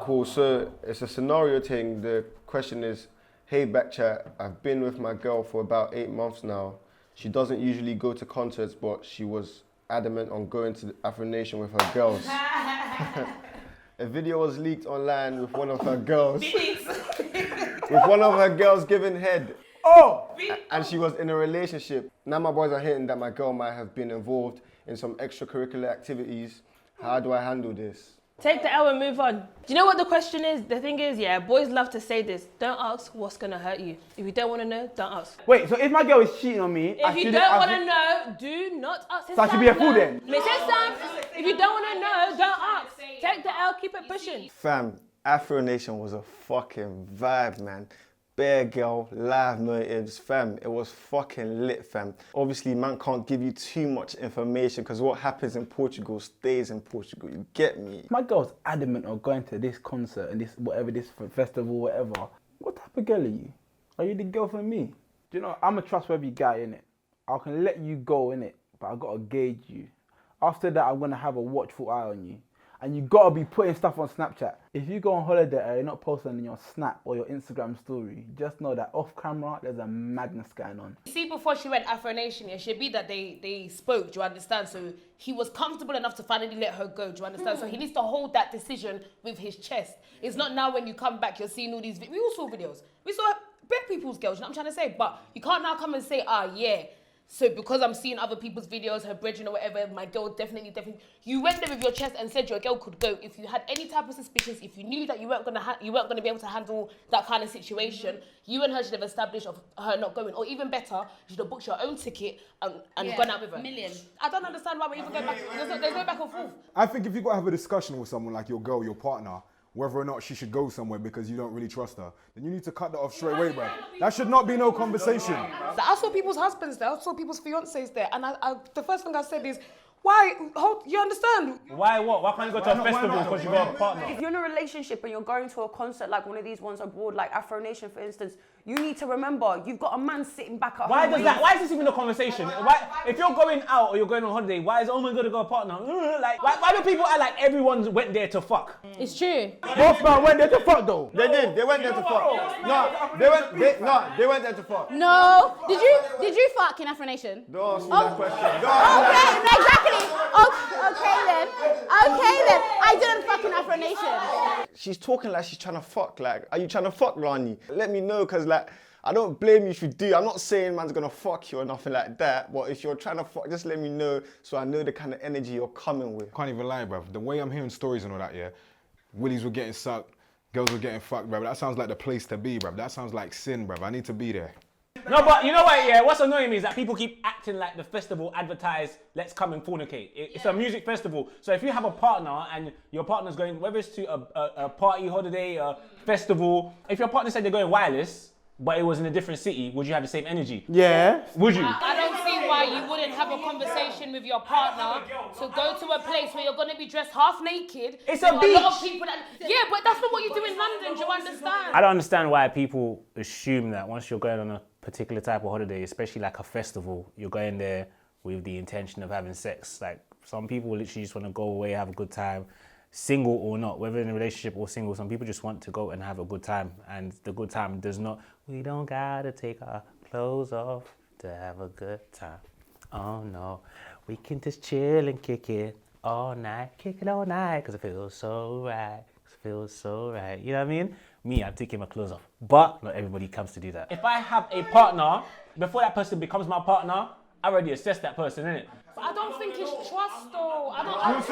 Cool. So it's a scenario thing. The question is, hey BKCHAT, I've been with my girl for about 8 months now. She doesn't usually go to concerts, but she was adamant on going to the Afronation with her girls. A video was leaked online with one of her girls. With one of her girls giving head. Oh! And she was in a relationship. Now my boys are hinting that my girl might have been involved in some extracurricular activities. How do I handle this? Take the L and move on. Do you know what the question is? The thing is, yeah, boys love to say this. Don't ask what's gonna hurt you. If you don't want to know, don't ask. Wait, so if my girl is cheating on me, if you don't want to know, do not ask. So I should be a fool then? Mrs. Sam, if you don't want to know, don't ask. Take the L, keep it pushing. Fam, Afronation was a fucking vibe, man. Bare girl, live motives, fam. It was fucking lit, fam. Obviously, man can't give you too much information because what happens in Portugal stays in Portugal. You get me? My girl's adamant on going to this concert and this whatever, this festival, whatever. What type of girl are you? Are you the girl for me? Do you know, I'm a trustworthy guy, innit? I can let you go, innit? But I gotta gauge you. After that, I'm gonna have a watchful eye on you. And you gotta be putting stuff on Snapchat. If you go on holiday and you're not posting on your Snap or your Instagram story, just know that off camera, there's a madness going on. See, before she went Afronation, it should be that they spoke, do you understand? So he was comfortable enough to finally let her go, do you understand? So he needs to hold that decision with his chest. It's not now when you come back, you're seeing all these, we all saw videos. We saw bare people's girls, you know what I'm trying to say? But you can't now come and say, yeah. So because I'm seeing other people's videos, her brethren or whatever, my girl definitely. You went there with your chest and said your girl could go. If you had any type of suspicions, if you knew that you weren't gonna be able to handle that kind of situation, you and her should have established of her not going. Or even better, you should have booked your own ticket and gone out with her. I don't understand why we're even going back. There's no back and forth. I think if you've got to have a discussion with someone like your girl, your partner, whether or not she should go somewhere because you don't really trust her, then you need to cut that off straight away, bro. That should not be no conversation. I saw people's husbands there, I saw people's fiancés there, and the first thing I said is, why, you understand? Why what? Why can't you go to a festival because you got a partner? If you're in a relationship and you're going to a concert like one of these ones abroad, like Afronation for instance, you need to remember you've got a man sitting back at home. Why is this even a conversation? If you're going out or you're going on holiday, why is oh my god, I got a partner? Like why do people act like everyone went there to fuck? It's true. Both men went there to fuck though. They did. They went there to fuck. They went there to fuck. No. Did you fuck in Afronation? Don't ask me that question. Okay, exactly. Okay then. I didn't fuck in Afronation. She's talking like she's trying to fuck. Like, are you trying to fuck, Rani? Let me know, cause like, I don't blame you if you do. I'm not saying man's gonna fuck you or nothing like that. But if you're trying to fuck, just let me know so I know the kind of energy you're coming with. Can't even lie, bruv. The way I'm hearing stories and all that, yeah, willies were getting sucked, girls were getting fucked, bruv. That sounds like the place to be, bruv. That sounds like sin, bruv. I need to be there. No, but you know what, yeah, what's annoying me is that people keep acting like the festival advertised, let's come and fornicate. It's a music festival. So if you have a partner and your partner's going, whether it's to a party, holiday, a festival, if your partner said they're going wireless, but it was in a different city, would you have the same energy? Yeah. Would you? I don't see why you wouldn't have a conversation with your partner to go to a place where you're going to be dressed half naked. It's a beach. A lot of people yeah, but that's not what you do in London, do you understand? I don't understand why people assume that once you're going on a particular type of holiday, especially like a festival, you're going there with the intention of having sex. Like some people literally just want to go away, have a good time, single or not, whether in a relationship or single. Some people just want to go and have a good time, and the good time does not, we don't gotta take our clothes off to have a good time. Oh no, we can just chill and kick it all night, kick it all night, because it feels so right, you know what I mean? Me, I'm taking my clothes off, but not everybody comes to do that. If I have a partner, before that person becomes my partner, I already assessed that person, innit? But I don't think it's trust though. I'm not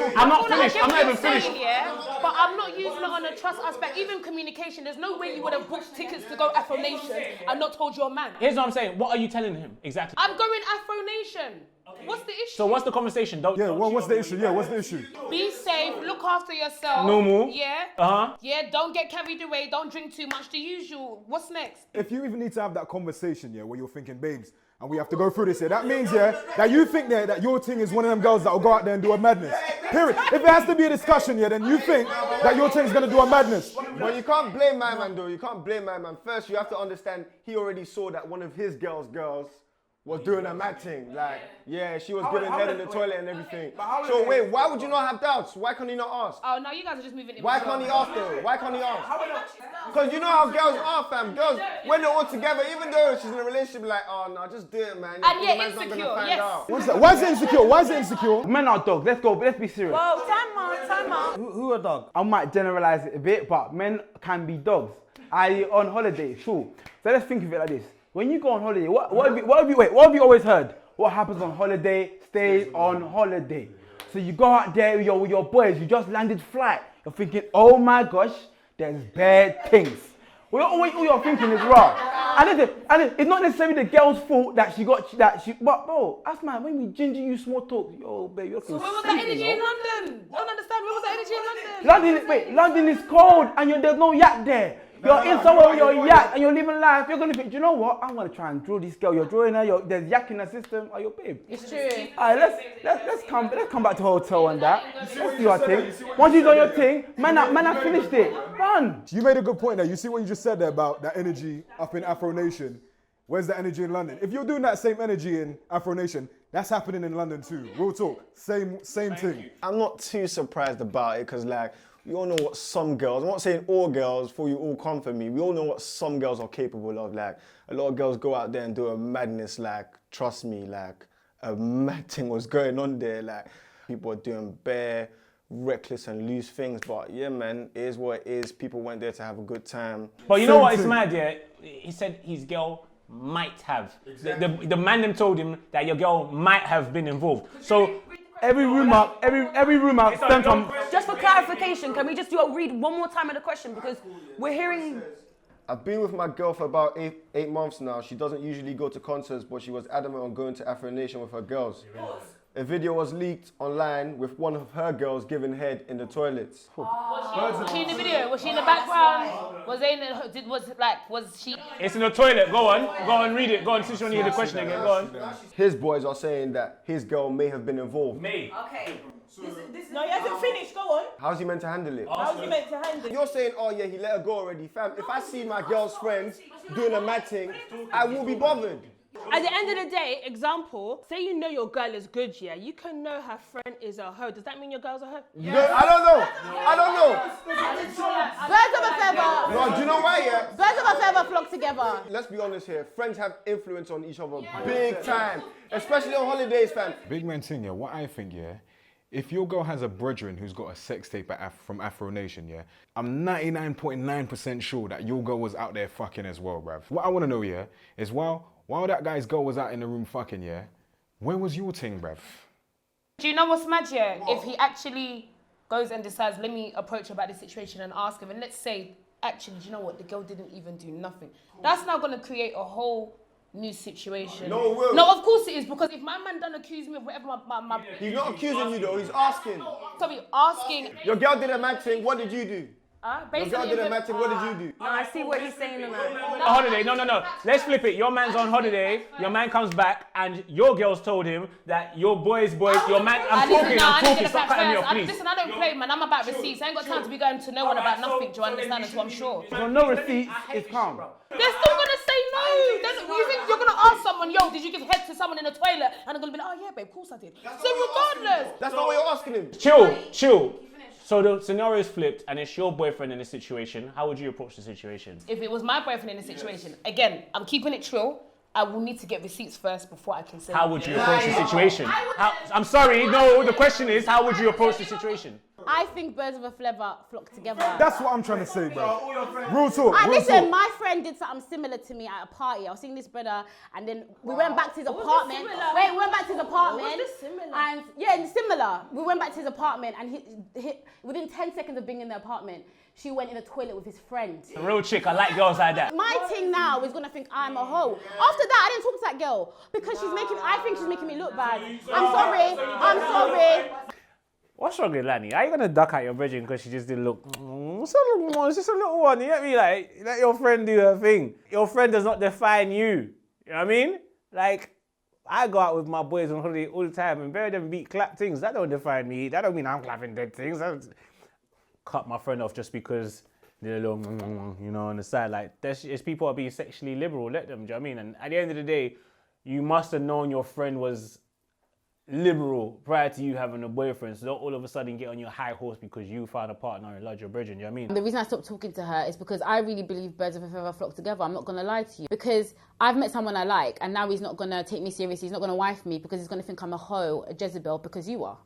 finished. I'm not even finished. Yeah, but I'm not using it on a trust aspect. Even communication, there's no way you would have booked tickets to go Afronation and not told your man. Here's what I'm saying. What are you telling him exactly? I'm going Afronation. What's the issue? So what's the conversation? What's the issue? Yeah, what's the issue? Be safe, look after yourself. Normal. Yeah. Yeah, don't get carried away, don't drink too much, the usual. What's next? If you even need to have that conversation, yeah, where you're thinking, babes, and we have to go through this, yeah, that means, yeah, that you think there that your thing is one of them girls that will go out there and do a madness. Period. If it has to be a discussion, yeah, then you think that your thing is going to do a madness. But you can't blame my man, though. You can't blame my man. First, you have to understand he already saw that one of his girls was doing a mad thing. Like, yeah, she was giving how head would in the it- toilet and everything. but how would So it- wait, why would you not have doubts? Why can't he not ask? Oh no, you guys are just moving it. Why can't he ask though? Why can't he ask? Because you know how girls are, fam. Girls, when they're all together, even though she's in a relationship, like, oh no, just do it, man. And The yeah, man's not gonna insecure, find yes. out. What's that? Why is it insecure? Why is it insecure? Men are dogs. Let's go. Let's be serious. Whoa, time out. Who a dog? I might generalize it a bit, but men can be dogs. On holiday, sure. So let's think of it like this. When you go on holiday, what have you always heard? What happens on holiday stays on holiday. So you go out there with your boys, you just landed flight. You're thinking, oh my gosh, there's bad things. All you're thinking is raw. And it's not necessarily the girl's fault that but bro, that's man, when we ginger you small talk, yo, babe, you're looking Where was sweet, that energy you in know? London? I don't understand. Where was that energy in London? London is cold and there's no yacht there. You're in somewhere with your yacht and you're living life. You're gonna think, do you know what? I'm gonna try and draw this girl. You're drawing her. There's yak in the system. Are you babe? It's true. Alright, let's come back to hotel and that. Let's do your thing. Once you've done your thing, man, I finished it. Run. You made a good point there. You see what you just said there about that energy up in Afro Nation. Where's the energy in London? If you're doing that same energy in Afro Nation, that's happening in London too. Real talk. Same thing. I'm not too surprised about it because, like, we all know what some girls, I'm not saying all girls, for you all come for me, we all know what some girls are capable of. Like, a lot of girls go out there and do a madness, like, trust me, like, a mad thing was going on there. Like, people are doing bare, reckless and loose things. But yeah, man, it is what it is. People went there to have a good time. But you know what? It's mad, yeah. He said his girl might have. The man them told him that your girl might have been involved. So Every rumor stems from. Just for clarification, can we just read one more time of the question because we're hearing. I've been with my girl for about eight months now. She doesn't usually go to concerts, but she was adamant on going to Afronation with her girls. A video was leaked online with one of her girls giving head in the toilets. Was she in the video? Was she in the background? Was they in the, was she? it's in the toilet. Go on, read it. Go on, since you want to hear the question again. Go on. His boys are saying that his girl may have been involved. Me. Okay. No, he hasn't finished. Go on. How's he meant to handle it? How's he meant to handle it? You're saying, oh yeah, he let her go already. Fam, if I see my girl's friends doing a mad thing, I will be bothered. At the end of the day, example, say you know your girl is good, yeah? You can know her friend is a hoe. Does that mean your girl's a hoe? No, I don't know. Birds of a feather. No, do you know why, yeah? Birds of a feather flock together. Let's be honest here. Friends have influence on each other big time. Especially on holidays, fam. Big man thing, yeah. What I think, yeah. If your girl has a brethren who's got a sex tape from Afro Nation, yeah, I'm 99.9% sure that your girl was out there fucking as well, bruv. What I want to know, yeah, is while that guy's girl was out in the room fucking, yeah, where was your ting, bruv? Do you know what's mad, yeah? If he actually goes and decides, let me approach her about this situation and ask him, and let's say, actually, do you know what? The girl didn't even do nothing. That's now going to create a whole new situation. No, it will. No, of course it is, because if my man done accuse me of whatever my He's not accusing you though, he's asking. sorry, asking. Your girl did a mad thing, what did you do? Your Basically, girl did a mad thing, what did you do? No, I see what he's saying in that. A holiday. No. Let's flip it. Your man's on holiday. Your man comes back, and your girls told him that your boys, your man. I'm talking. Stop cutting me off, please. Listen, I don't play, man. I'm about receipts. I ain't got time to be going to no one about nothing. Do you understand? That's what I'm sure. So no receipts, it's calm. They're still gonna say no. You think you're gonna ask someone, yo, did you give head to someone in the toilet? And they're gonna be like, oh yeah, babe, of course I did. So regardless. That's not what you're asking him. Chill. So the scenario is flipped, and it's your boyfriend in this situation. How would you approach the situation? If it was my boyfriend in the situation, again, I'm keeping it chill. I will need to get receipts first before I can say. How would you approach the situation? I'm sorry, no. The question is, how would you approach the situation? I think birds of a feather flock together. That's what I'm trying to say, bro. Real talk. And real listen, talk. my friend did something similar to me at a party. I was seeing this brother, and then we went back to his apartment. Wait, we went back to his apartment. And yeah, similar. We went back to his apartment, and he within 10 seconds of being in the apartment, she went in the toilet with his friend. A real chick. I like girls like that. My thing now is gonna think I'm a hoe. After that, I didn't talk to that girl because I think she's making me look bad. I'm sorry. What's wrong with Lani? Are you gonna duck at your brethren because she just didn't look? It's a little one. It's just a little one. You get me? Like, let your friend do her thing. Your friend does not define you. You know what I mean? Like, I go out with my boys on holiday all the time and bury them beat clap things. That don't define me. That don't mean I'm clapping dead things. Cut my friend off just because they're a little, you know, on the side. Like, there's people are being sexually liberal. Let them. Do you know what I mean? And at the end of the day, you must have known your friend was liberal prior to you having a boyfriend. So don't all of a sudden get on your high horse because you found a partner and loved your brethren. Do you know what I mean? The reason I stopped talking to her is because I really believe birds of a feather flock together. I'm not going to lie to you. Because I've met someone I like and now he's not going to take me seriously. He's not going to wife me because he's going to think I'm a hoe, a Jezebel because you are.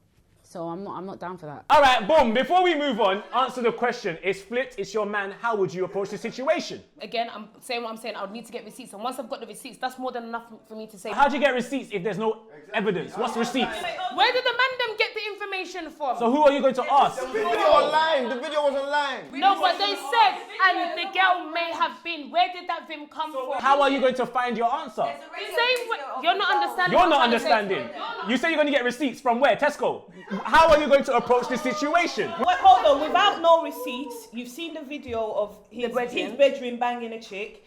So I'm not down for that. All right, boom. Before we move on, answer the question. It's flipped. It's your man. How would you approach the situation? Again, I'm saying what I'm saying. I would need to get receipts. And once I've got the receipts, that's more than enough for me to say. How do you get receipts if there's no evidence? What's receipts? Where did the man them get the information from? So who are you going to ask? The video online. The video was online. No, but they said, and the girl may have been. Where did that vim come from? How are you going to find your answer? Same way. You're not understanding. You're not understanding. You say you're going to get receipts from where? Tesco. How are you going to approach this situation? Wait, hold on. Without no receipts, you've seen the video of his bedroom banging a chick.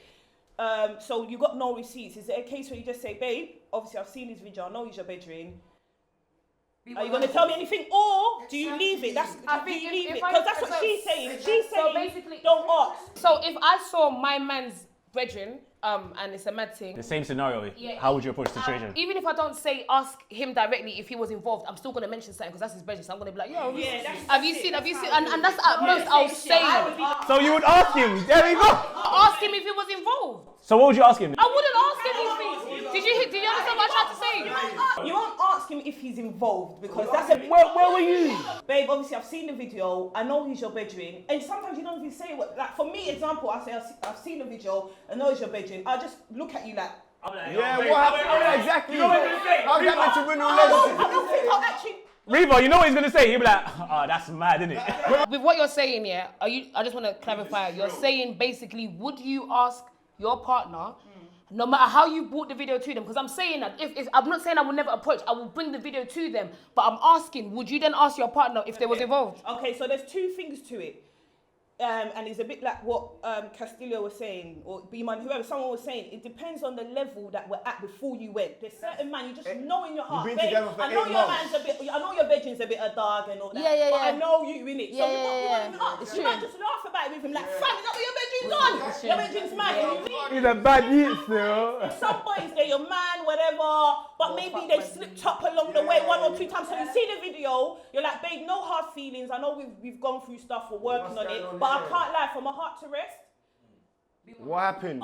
So you got no receipts. Is it a case where you just say, babe, obviously I've seen this video, I know he's your bedroom. Are you going to tell me anything, or do you leave it? Do you leave it? Because that's what she's saying. She's saying, basically, don't ask. So if I saw my man's brethren, and it's a mad thing. The same scenario. Yeah. How would you approach the situation? Even if I don't ask him directly if he was involved, I'm still going to mention something because that's his brethren. So I'm going to be like, yo, have you seen? And that's at most I'll say. So you would ask him. There you go. Ask him if he was involved. So what would you ask him? I wouldn't ask him these things. Did you understand what I tried to say? You won't ask him if he's involved because that's a... Where were you? Babe, obviously I've seen the video, I know he's your bedroom, and sometimes you don't even say what, like for me, example, I say I've seen the video, I know he's your bedroom, I just look at you like... Yeah, what happened? Exactly. You know what he's going to say? How's that meant to win a relationship? I don't think I'll actually... Reva, you know what he's going to say? He'll be like, oh, that's mad, isn't it? With what you're saying, yeah, I just want to clarify, you're saying basically, would you ask your partner, no matter how you brought the video to them, because I'm saying that if I'm not saying I will never approach, I will bring the video to them, but I'm asking, would you then ask your partner if they was involved? Okay, so there's two things to it. And it's a bit like what Castillo was saying, or B-Man, whoever, someone was saying, it depends on the level that we're at before you went. There's certain man, you just know in your heart, You've been together for I know 8 your months. man's a bit, I know your bedroom's a bit of dog and all that, Yeah. but I know you in it. So you won't even ask. It's You true. might just laugh about it with him, like, fam, is that what your bedroom's on? Your bedroom's mad. He's a bad youth still. Some boys, they're your man, whatever, but maybe they slipped up along the way 1 or 2 times. So you see the video, you're like, babe, no hard feelings. I know we've gone through stuff, we're working on it, but I can't lie, from my heart to rest. What happened?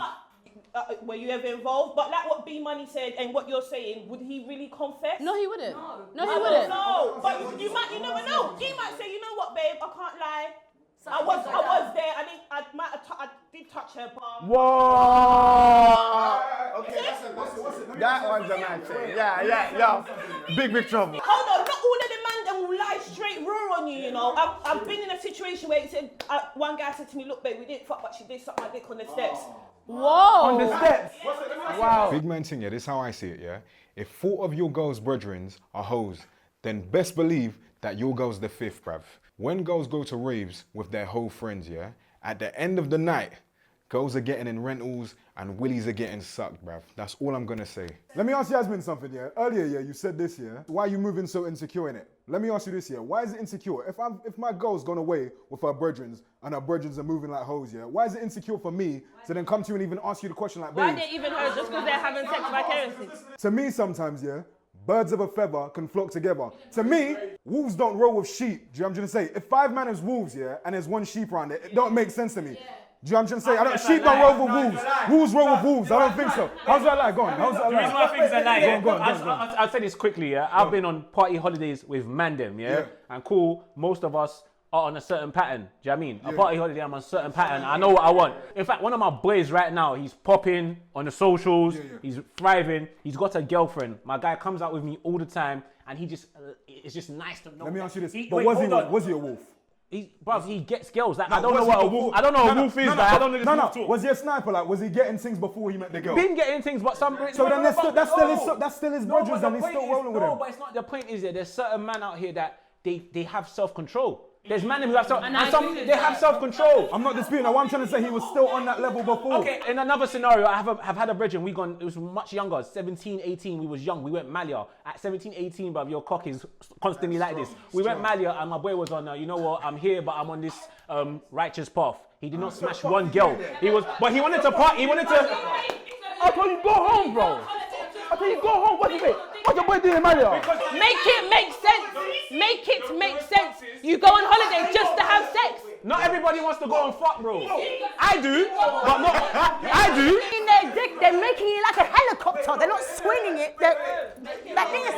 Were you ever involved? But like what B Money said and what you're saying, would he really confess? No, he wouldn't. No, he I wouldn't. don't know. But you never know. He might say, you know what, babe, I can't lie. I was there. I did touch her palm. Whoa! Okay, that one's a mad thing. Yeah. Big trouble. Hold on, not all of the man that will lie straight raw on you, you know. I've been in a situation where he said, one guy said to me, look, babe, we didn't fuck, but she did suck my dick on the steps. Whoa! On the steps. Wow. Big man thing, yeah, this is how I see it, yeah? If 4 of your girls' brethren are hoes, then best believe that your girl's the 5th, bruv. When girls go to raves with their whole friends, yeah, at the end of the night, girls are getting in rentals and willies are getting sucked, bruv. That's all I'm gonna say. Let me ask Yasmin something, yeah? Earlier, yeah, you said this, yeah? Why are you moving so insecure in it? Let me ask you this, yeah? Why is it insecure? If my girl's gone away with her brethren and her brethren are moving like hoes, yeah? Why is it insecure for me to then come to you and even ask you the question like, Why babe? didn't even her just because they're having sex vicariously? To me, sometimes, yeah, birds of a feather can flock together. To me, wolves don't roll with sheep. Do you know what I'm trying to say? If 5 men is wolves, yeah, and there's 1 sheep around it, it don't make sense to me. Do you know what I'm trying to say? Sheep don't roll with wolves. Wolves roll with wolves. I don't think so. How's that like? Go on. How's that The reason why I think it's a lie, Go on. I'll say this quickly, yeah? I've been on party holidays with Mandem, yeah? And cool, most of us are on a certain pattern. Do you know what I mean? A party holiday, I'm on a certain pattern. I know what I want. In fact, one of my boys right now, he's popping on the socials. He's thriving. He's got a girlfriend. My guy comes out with me all the time, and he just, it's just nice to know. Let me ask you this. But Was he a wolf? He gets girls. Like, I don't know what a wolf. I don't know what a wolf is. I don't know this wolf talk. Was he a sniper? Like, was he getting things before he met the girl? Been getting things, but some. So then that's still his brothers, and he's still rolling with him. No, but it's not. The point is that there's certain men out here that they have self-control. There's men who have they have self-control. I'm not disputing that. What I'm trying to say, he was still on that level before. Okay, in another scenario, I have had a brethren. It was much younger, 17, 18. We was young. We went Malia. At 17, 18, bruv, your cock is constantly like this. We went Malia, and my boy was on, you know what, I'm here, but I'm on this righteous path. He did not smash 1 girl. But he wanted to party. I told you, go home, bro. I tell you, go home. What's your boy doing in Malia? Make it make sense. Make it make sense. You go on holiday just to have sex. Not everybody wants to go and fuck, bro. I do, but not. I do. In their dick, they're making it like a helicopter. They're not swinging it. They're like this.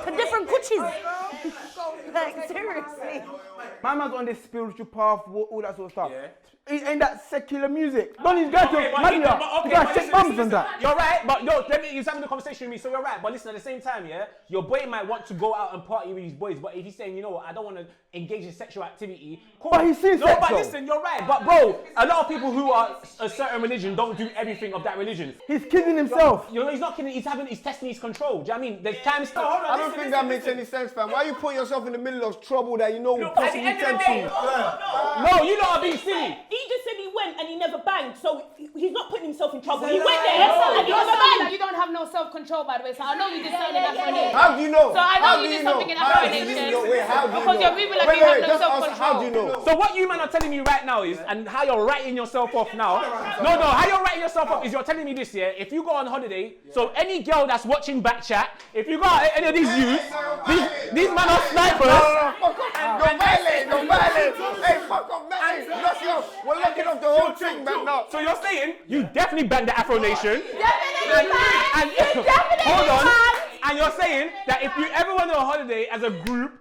To different coochies. Like, seriously. My man's on this spiritual path, all that sort of stuff. It ain't that secular music. Don't even go to Malia. You gotta shake bums and that. You're right, but no, he's having a conversation with me, so you're right. But listen, at the same time, yeah, your boy might want to go out and party with his boys, but if he's saying, you know what, I don't want to engage in sexual activity, cool. But he's seen no, sex, but though. listen, you're right. But bro, a lot of people who are a certain religion don't do everything of that religion. He's kidding himself. You know, he's not kidding. He's testing his control. Do you know what I mean? There's times. I don't think that makes any sense, fam. Why are you putting yourself in the middle of trouble that you know will possibly tend to? No, you lot are being silly. He just said he went and he never banged, so he's not putting himself in trouble. He went there and he never banged. You don't have no self-control, by the way, so I know you did something in Afronation. How do you know? So I know you did something in Afronation. Wait, how do you know? Because you're moving like you have no self-control. How do you know? So what you man are telling me right now is, and how you're writing yourself off now. No, how you're writing yourself off is you're telling me this, yeah? If you go on holiday, so any girl that's watching BKCHAT, if you got any of these youths, these men are snipers. No, fuck off. Don't violate. Hey, fuck off, man. Let's go. We're locking off the whole thing, man. No. So you're saying you definitely banned the Afronation. Definitely, Hold on. And you're saying that if you ever went on a holiday as a group,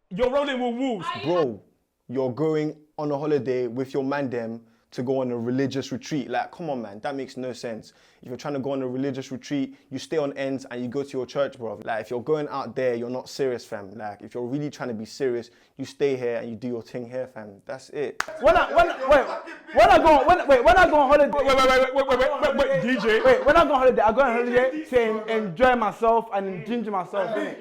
you're rolling with wolves. Bro, you're going on a holiday with your man them to go on a religious retreat. Like, come on, man, that makes no sense. If you're trying to go on a religious retreat, you stay on ends and you go to your church, bro. Like, if you're going out there, you're not serious, fam. Like, if you're really trying to be serious, you stay here and you do your thing here, fam. That's it. When I go on holiday, Wait, DJ. Wait, when I go on holiday, I go on holiday to enjoy myself and ginger myself, innit?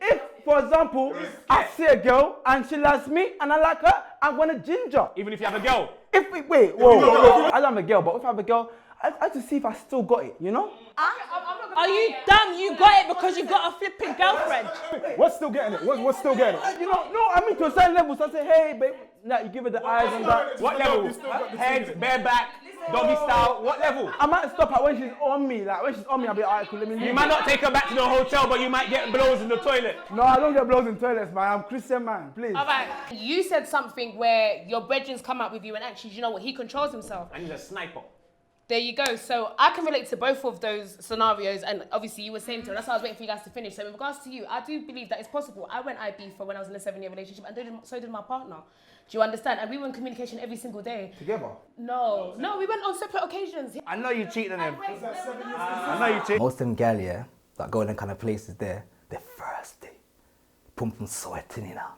If, for example, I see a girl and she likes me and I like her, I'm gonna ginger. Even if you have a girl. Whoa. I don't have a girl, but if I have a girl, I have to see if I still got it, you know? Are you dumb? You got it because you got a flipping girlfriend. What's still getting it? What's still getting it? You know, no, I mean to a certain level, so I say, hey, babe, like, you give her the eyes and that. What level? Head, bareback, doggy style, what level? I might stop her when she's on me. Like, when she's on me, I'll be alright, cool, let me leave. You might not take her back to the hotel, but you might get blows in the toilet. No, I don't get blows in toilets, man. I'm Christian, man, please. All right, you said something where your brethren's come out with you and actually, you know what, he controls himself. And he's a sniper. There you go. So I can relate to both of those scenarios, and obviously you were saying to, that's why I was waiting for you guys to finish. So in regards to you, I do believe that it's possible. I went IB for when I was in a 7-year relationship, and so did my partner. Do you understand? And we were in communication every single day. Together? No, we went on separate occasions. I know you cheated on him. I know you cheated. Most of them gal, yeah, that go in them kind of places there, they're thirsty. Pum sweating, you know.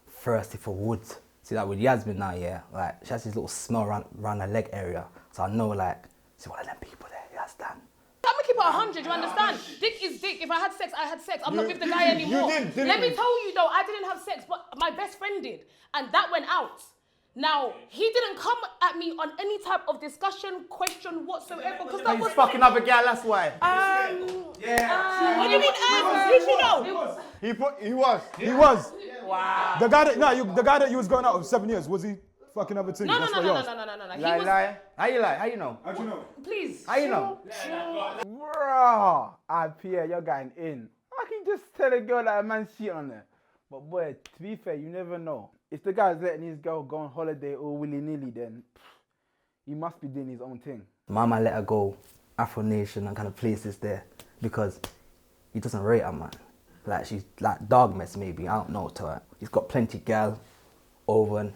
Thirsty for wood. See, like with Yasmin now, yeah, like, she has this little smell around her leg area. So I know, like, she's one of them people there, you understand? I'm gonna keep it 100, you understand? Dick is dick. If I had sex, I had sex. I'm not with the guy anymore. Didn't Let me you? tell you though, I didn't have sex, but my best friend did. And that went out. Now, he didn't come at me on any type of discussion, question whatsoever, because that was fucking other gal, that's why. What do you mean, you should know? He was. Wow. The guy that you was going out with 7 years, was he fucking other team? No. He was. Lie. How you lie? How you know? How'd you know? Please. How you know? Bro, Pierre, you're going in. I can just tell a girl that a man's cheating on her. But boy, to be fair, you never know. If the guy's letting his girl go on holiday all willy-nilly, then he must be doing his own thing. Mama let her go, Afronation and kind of places there because he doesn't rate her, man. Like, she's like dog mess maybe, I don't know to her. He's got plenty gal over in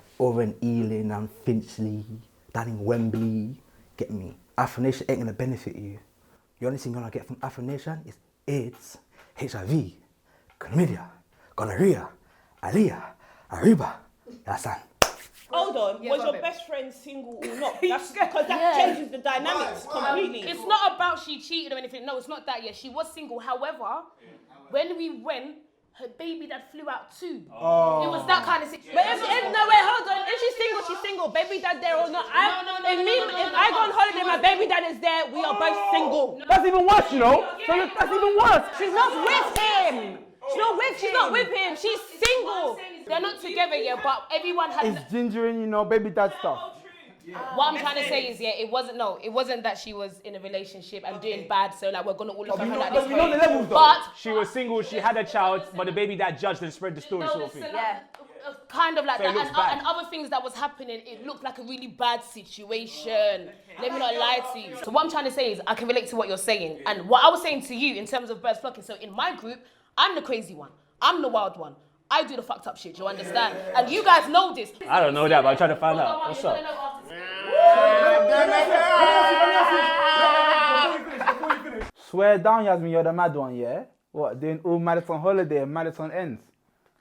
Ealing and Finchley, down in Wembley, get me. Afronation ain't gonna benefit you. The only thing you're gonna get from Afronation is AIDS, HIV, chlamydia, gonorrhea, Aliyah, Ariba. That's it. Hold on, was your best friend single or not? That's because that changes the dynamics completely. It's not about she cheated or anything. No, it's not that yet. She was single. However, when we went, her baby dad flew out too. Oh. It was that kind of situation. But hold on. If she's single, she's single. Baby dad there or not. If I go on holiday, my baby dad is there. We are both single. That's even worse, you know. That's even worse. She's not with him. She's not with him. She's single. They're not together yet, but everyone has. It's gingering, you know, baby dad stuff. What I'm trying to say is, it wasn't that she was in a relationship and doing bad, so like we're gonna all look at her like this. We know the levels though. But She was single, she had a child, but the baby dad judged and spread the story sort of thing. Yeah. Kind of like So it that, looks bad. and other things that was happening, it looked like a really bad situation. Let me not lie to you. So what I'm trying to say is, I can relate to what you're saying, and what I was saying to you in terms of birds flocking. So in my group, I'm the crazy one, I'm the wild one. I do the fucked up shit. You understand? And you guys know this. I don't know that, but I'm trying to find out. What's up? Swear down, Yasmin, you're the mad one, yeah? What, doing all marathon holiday and marathon ends?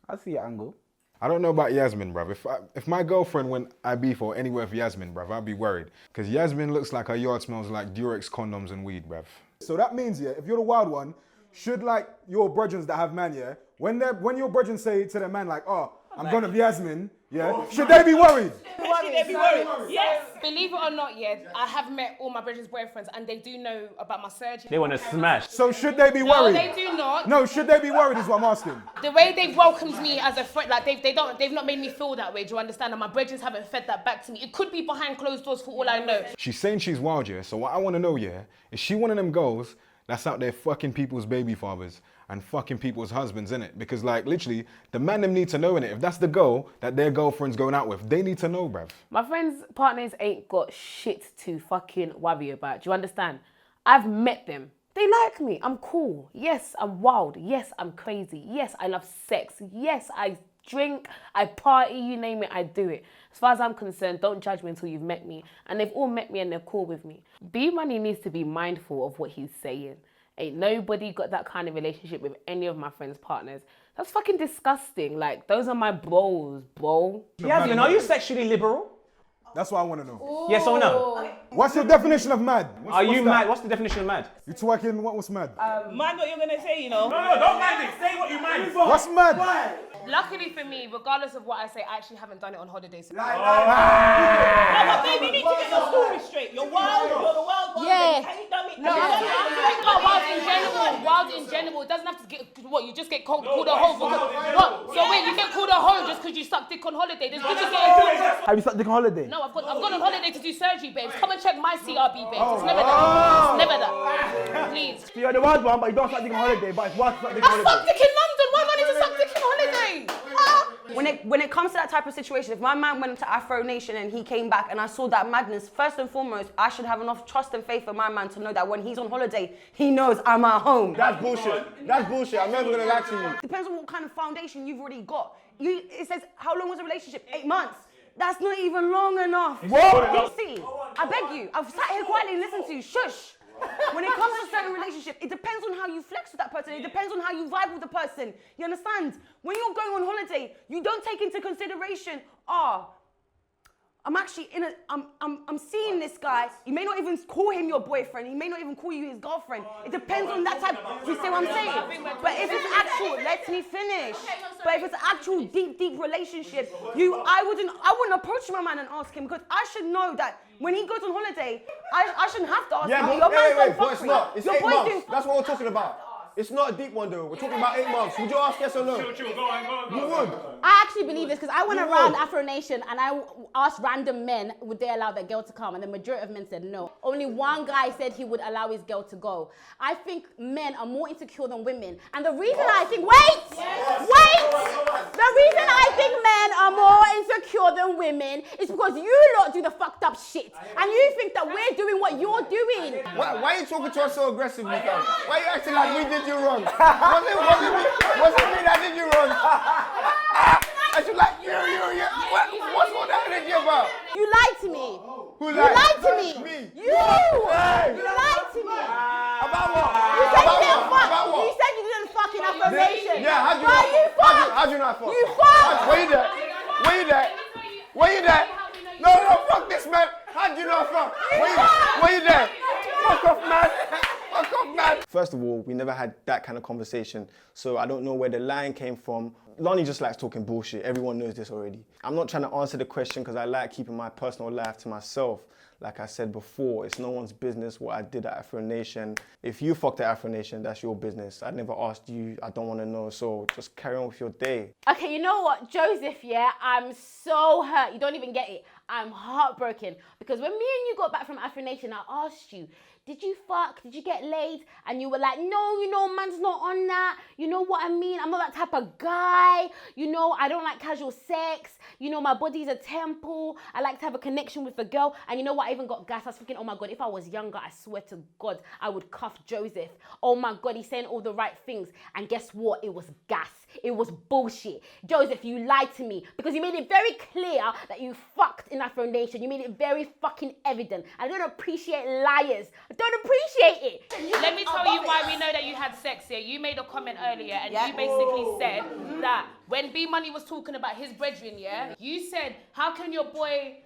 I see your angle. I don't know about Yasmin, bruv. If my girlfriend went IB for anywhere for Yasmin, bruv, I'd be worried. Because Yasmin looks like her yard smells like Durex condoms and weed, bruv. So that means, if you're the wild one, should like your brethren that have man, when your brethren say to their man like, oh, I'm going to Yasmin, should they be worried? Should they be worried? Yes. Believe it or not, I have met all my brethren's boyfriends and they do know about my surgery. They want to smash. So should they be No, worried? they do not. No, should they be worried is what I'm asking. The way they've welcomed me as a friend, like they've not made me feel that way. Do you understand? And my brethren haven't fed that back to me. It could be behind closed doors for all I know. She's saying she's wild, so what I want to know, is she one of them girls that's out there fucking people's baby fathers and fucking people's husbands, innit? Because like literally, the man them need to know, innit? If that's the girl that their girlfriend's going out with, they need to know, bruv. My friends' partners ain't got shit to fucking worry about. Do you understand? I've met them. They like me. I'm cool. Yes, I'm wild. Yes, I'm crazy. Yes, I love sex. Yes, I drink, I party, you name it, I do it. As far as I'm concerned, don't judge me until you've met me. And they've all met me and they're cool with me. B-Money needs to be mindful of what he's saying. Ain't nobody got that kind of relationship with any of my friends' partners. That's fucking disgusting. Like, those are my bros, bro. Yasmin, are you sexually liberal? That's what I want to know. Yes or no? What's your definition of mad? Are you mad? What's the definition of mad? You twerking, what's mad? Mind what you're gonna say, you know. No, don't mind it. Say what you mind. What's mad? Luckily for me, regardless of what I say, I actually haven't done it on holidays. No, but baby, you need to get your story straight. You're wild, you're the wild one. Yeah. Have you done it? No, I'm talking about wild in general. Wild in general. It doesn't have to get, what, you just get called a hoe for, what? So wait, you get called a hoe just because you sucked dick on holiday. There's bitches getting called. Have you sucked dick on holiday? No, I've gone on holiday to do surgery, babes. Come and check my CRB, babes. It's never that. It's never that. Please. So you're the wild one, but you don't suck dick on holiday, but it's wild to suck dick on I holiday. sucked dick in London. Why do I need to suck dick on holiday? When it comes to that type of situation, if my man went to Afronation and he came back and I saw that madness, first and foremost, I should have enough trust and faith in my man to know that when he's on holiday, he knows I'm at home. That's bullshit. That's bullshit. I'm never gonna lie to you. Depends on what kind of foundation you've already got. It says, how long was the relationship? 8 months. That's not even long enough. What? DC, I beg you. I've sat here quietly and listened to you. Shush. When it comes to certain relationship, it depends on how you flex with that person. It depends on how you vibe with the person. You understand? When you're going on holiday, you don't take into consideration, I'm actually I'm seeing this guy. You may not even call him your boyfriend. He may not even call you his girlfriend. It depends on that type. You see what I'm saying? But if it's actual, let me finish. But if it's actual deep relationship, I wouldn't approach my man and ask him because I should know that when he goes on holiday, I shouldn't have to ask him. Yeah, Your man's but don't fuck it's me. not. It's Your 8 boy's months. doing- That's what we're talking about. It's not a deep one though. We're talking about 8 months. Would you ask yes or no? Chill, go on. You would. I actually believe this because I went around Afronation and I asked random men would they allow their girl to come, and the majority of men said no. Only one guy said he would allow his girl to go. I think men are more insecure than women, and the reason I think the reason I think men are more insecure than women is because you lot do the fucked up shit, and you think that we're doing what you're doing. Why are you talking to us so aggressively, fam? Why are you acting like we did you wrong? Was it me that did you wrong? I should like you. What's all that energy about? You lied to me. Who You lied to me. Me. You lied to me. About what? You said you didn't fuck. About what? You said you didn't fuck in Afronation. Yeah, how'd you But not? you fucked. How'd you not fuck? You fucked. Were you there? No, fuck this, man. How'd you not fuck? Were you there? Fuck off, man. First of all, we never had that kind of conversation, so I don't know where the line came from. Lonnie just likes talking bullshit. Everyone knows this already. I'm not trying to answer the question because I like keeping my personal life to myself. like I said before, it's no one's business what I did at Afronation. If you fucked at Afronation, that's your business. I never asked you. I don't want to know. So just carry on with your day. Okay, you know what, Joseph, yeah, I'm so hurt. You don't even get it. I'm heartbroken because when me and you got back from Afronation, I asked you, did you fuck? Did you get laid? And you were like, no, you know, man's not on that. You know what I mean? I'm not that type of guy. You know, I don't like casual sex. You know, my body's a temple. I like to have a connection with a girl. And you know what? I even got gas. I was thinking, oh my God, if I was younger, I swear to God, I would cuff Joseph. Oh my God, he's saying all the right things. And guess what? It was gas. It was bullshit. Joseph, you lied to me because you made it very clear that you fucked in Afronation. You made it very fucking evident. I don't appreciate liars. I don't appreciate it. Let me tell you why we know that you had sex here. You made a comment earlier and you basically said that when B Money was talking about his brethren, you said, how can your boy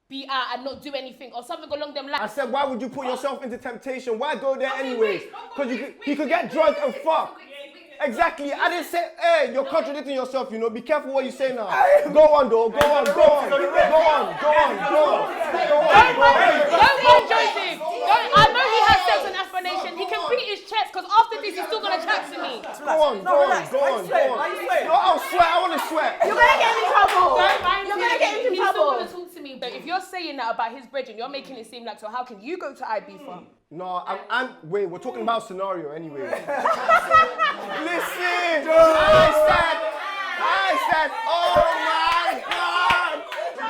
be out and not do anything or something along them lines? I said, why would you put yourself into temptation? Why go there anyways? Because you could get drunk and fuck. Exactly. I didn't say, hey, you're contradicting yourself, you know. Be careful what you say now. Go on, though. Go on. Go on, Joseph. I know he has sex on Afronation. He can beat his chest because after this, he's still going to chat to me. Go on. No, I'll sweat. I want to sweat. You're going to get in trouble. You're going to get into trouble. He's still going to talk to me. But if you're saying that about his brethren, you're making it seem like, so how can you go to IB for? No, wait, we're talking about scenario anyway. Listen, I said, oh my God.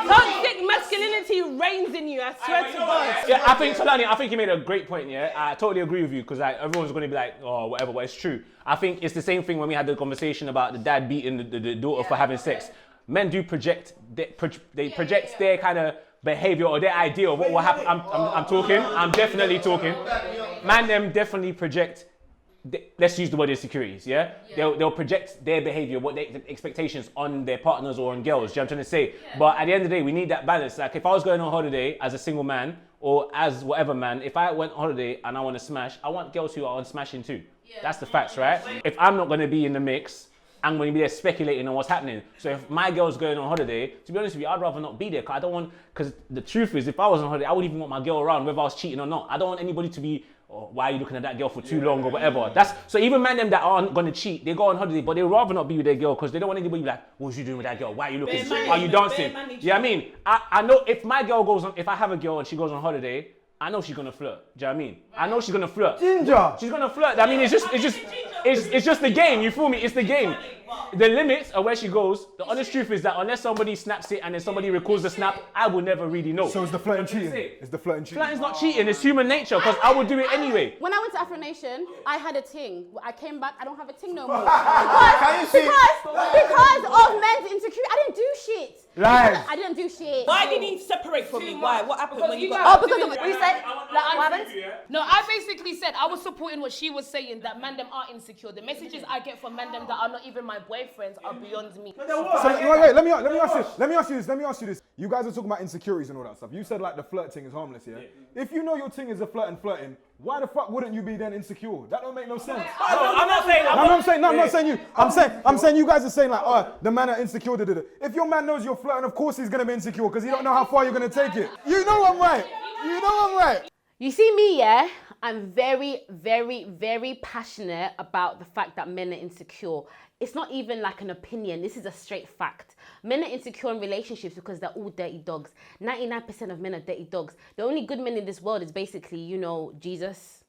Toxic masculinity reigns in you, I swear to God. Yeah, I think, Solani, I think you made a great point, yeah? I totally agree with you, because like, everyone's going to be like, oh, whatever, but it's true. I think it's the same thing when we had the conversation about the dad beating the daughter for having sex. Men do project, they project their kind of behavior or their idea of what will happen. I'm definitely talking. Man, them definitely project, let's use the word insecurities, yeah? They'll project their behavior, what their expectations on their partners or on girls, do you know what I'm trying to say? But at the end of the day, we need that balance. Like if I was going on holiday as a single man or as whatever man, if I went on holiday and I want to smash, I want girls who are on smashing too. That's the facts, right? If I'm not going to be in the mix, I'm going to be there speculating on what's happening. So if my girl's going on holiday, to be honest with you, I'd rather not be there because the truth is, if I was on holiday, I wouldn't even want my girl around, whether I was cheating or not. I don't want anybody to be, oh, why are you looking at that girl for too long or whatever. So even men them that aren't going to cheat, they go on holiday, but they'd rather not be with their girl because they don't want anybody to be like, what was you doing with that girl? Why are you looking? Are you dancing? Yeah, I mean, I know if my girl goes on, if I have a girl and she goes on holiday, I know she's gonna flirt. Do you know what I mean? I know she's gonna flirt. Ginger. She's gonna flirt. I mean, it's just the game. You feel me? It's the game. The limits are where she goes. The honest truth is that unless somebody snaps it and then somebody records the snap, I will never really know. So is the flirting cheating? Is the flirting cheating? Flirting's not cheating. It's human nature because I would do it anyway. When I went to Afronation, I had a ting. I came back, I don't have a ting no more. Can you see? Because of men's insecurity, I didn't do shit. Lies. I didn't do shit. Why did he separate from me? Why? What happened when you got? Oh, because of what you said. Like, what happened? No, I basically said I was supporting what she was saying, that man them are insecure. The messages I get from man them that are not even my boyfriends are beyond me. So wait, let me ask you this. You guys are talking about insecurities and all that stuff. You said like the flirt thing is harmless, yeah? If you know your thing is a flirting, why the fuck wouldn't you be then insecure? That don't make no sense. I'm not saying. I'm not saying you. I'm saying you guys are saying like, oh, the man are insecure. If your man knows you're flirting, of course he's gonna be insecure because he don't know how far you're gonna take it. You know I'm right. You see me, yeah? I'm very, very, very passionate about the fact that men are insecure. It's not even like an opinion. This is a straight fact. Men are insecure in relationships because they're all dirty dogs. 99% of men are dirty dogs. The only good men in this world is basically, you know, Jesus,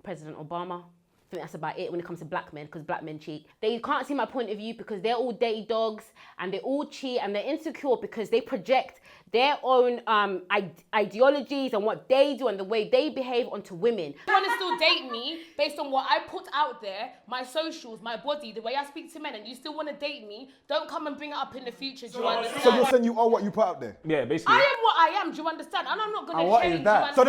President Obama. I think that's about it when it comes to black men, because black men cheat. They can't see my point of view because they're all dirty dogs and they all cheat and they're insecure because they project their own ideologies and what they do and the way they behave onto women. You want to still date me based on what I put out there, my socials, my body, the way I speak to men, and you still want to date me, don't come and bring it up in the future, do you understand? So you're saying you are what you put out there? Yeah, basically. I am what I am, do you understand? And I'm not going to what change. is that? So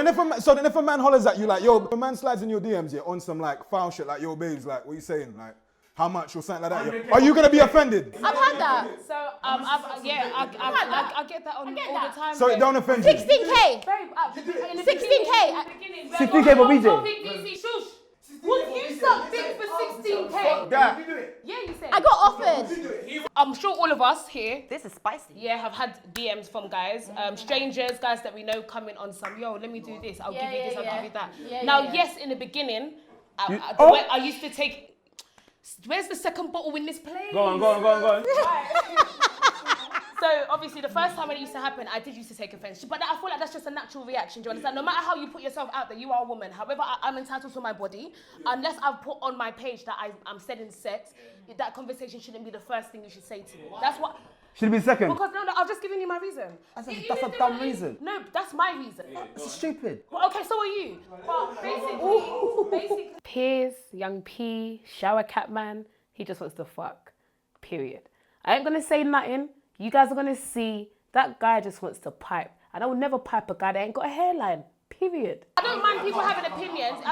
then if a man hollers at you like, yo, if a man slides in your DMs, yeah, on some like foul shit, like, yo, babes, like, what you saying? Like, how much or something like that? Yeah. Are you gonna be offended? I've had that. So, I get that all the time. So it don't offend you? 16K. 16K. 16K for BJ. Would you suck dick for 16K? Fuck that. Yeah, you said. I got offered. I'm sure all of us here, This is spicy. yeah, have had DMs from guys, strangers, guys that we know coming on some, yo, let me do this, I'll give you this, I'll give you that. Now, yes, in the beginning, I used to take. Where's the second bottle in this place? Go on. So obviously the first time when it used to happen, I did used to take offense. But I feel like that's just a natural reaction. Do you understand? No matter how you put yourself out there, you are a woman. However, I'm entitled to my body. Unless I've put on my page that I'm selling sex, that conversation shouldn't be the first thing you should say to me. That's what. Should it be second? Because no, I've just given you my reason. That's a dumb reason. No, that's my reason. It's stupid. Well, okay, so are you. But basically, Piers, young P, shower cat man, he just wants to fuck. Period. I ain't gonna say nothing. You guys are gonna see that guy just wants to pipe. And I will never pipe a guy that ain't got a hairline. Period. I don't mind people having opinions.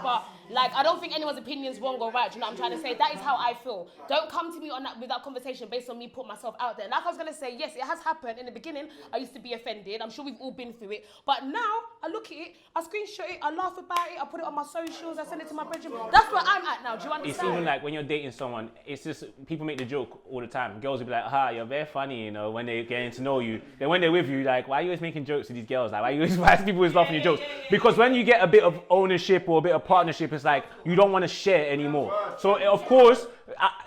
But like, I don't think anyone's opinion's wrong or right. Do you know what I'm trying to say? That is how I feel. Don't come to me on that with that conversation based on me putting myself out there. Like I was gonna say, yes, it has happened. In the beginning, I used to be offended. I'm sure we've all been through it. But now I look at it, I screenshot it, I laugh about it, I put it on my socials, I send it to my bedroom. That's where I'm at now. Do you understand? It's even like when you're dating someone, it's just people make the joke all the time. Girls will be like, you're very funny, you know, when they're getting to know you. Then when they're with you, like, why are you always making jokes to these girls? Like, why are people always laughing at your jokes? Because when you get a bit of ownership or a bit of partnership, it's like you don't want to share anymore. So of course,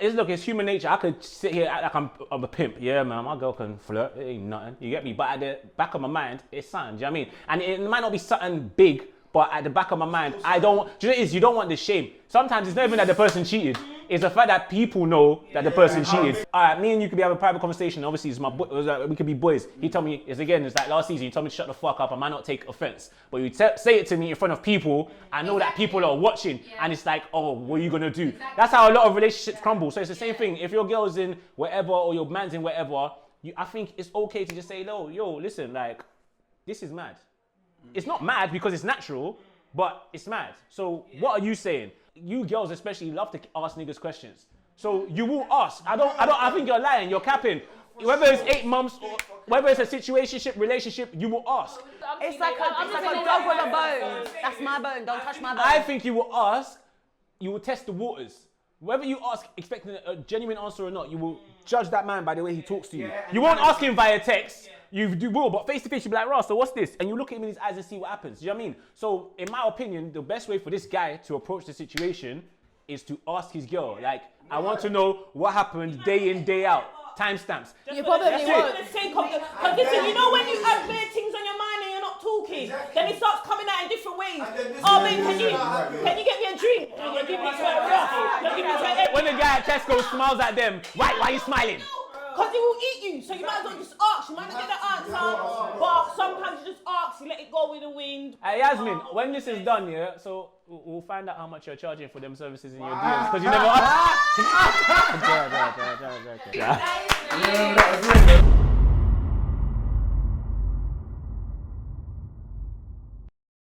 it's human nature. I could sit here act like I'm a pimp. Yeah, man, my girl can flirt. It ain't nothing. You get me? But at the back of my mind, it's something. Do you know what I mean? And it might not be something big, but at the back of my mind, I don't. Do you know what it is? You don't want the shame. Sometimes it's not even that the person cheated. It's the fact that people know that the person cheated. All right, me and you could be having a private conversation. Obviously, it's we could be boys. He told me, it's like last season, he told me to shut the fuck up. I might not take offense. But you say it to me in front of people, I know that people are watching. And it's like, oh, what are you going to do? That's how a lot of relationships crumble. So it's the same thing. If your girl's in wherever or your man's in wherever, I think it's okay to just say, no, yo, listen, like, this is mad. It's not mad because it's natural, but it's mad. So what are you saying? You girls especially love to ask niggas questions. So you will ask. I think you're lying, you're capping. Whether it's 8 months or whether it's a situationship, relationship, you will ask. It's like a dog with a bone. That's my bone. Don't touch my bone. I think you will ask, you will test the waters. Whether you ask expecting a genuine answer or not, you will judge that man by the way he talks to you. You won't ask him via text. You will, but face to face, you'll be like, Ross, so what's this? And you look at him in his eyes and see what happens. Do you know what I mean? So, in my opinion, the best way for this guy to approach the situation is to ask his girl, like, I want to know what happened day in, day out. Timestamps. You probably won't. Because listen, you know when you have bare things on your mind and you're not talking, then it starts coming out in different ways. Oh, man, can you get me a drink? You give me a When the guy at Tesco smiles at them, why are you smiling? Because he will eat you, so you might as well just ask. You might not get the answer, but sometimes you just ask, you let it go with the wind. Hey, Yasmin, when this is done, yeah, so we'll find out how much you're charging for them services in your DMs, because you never asked.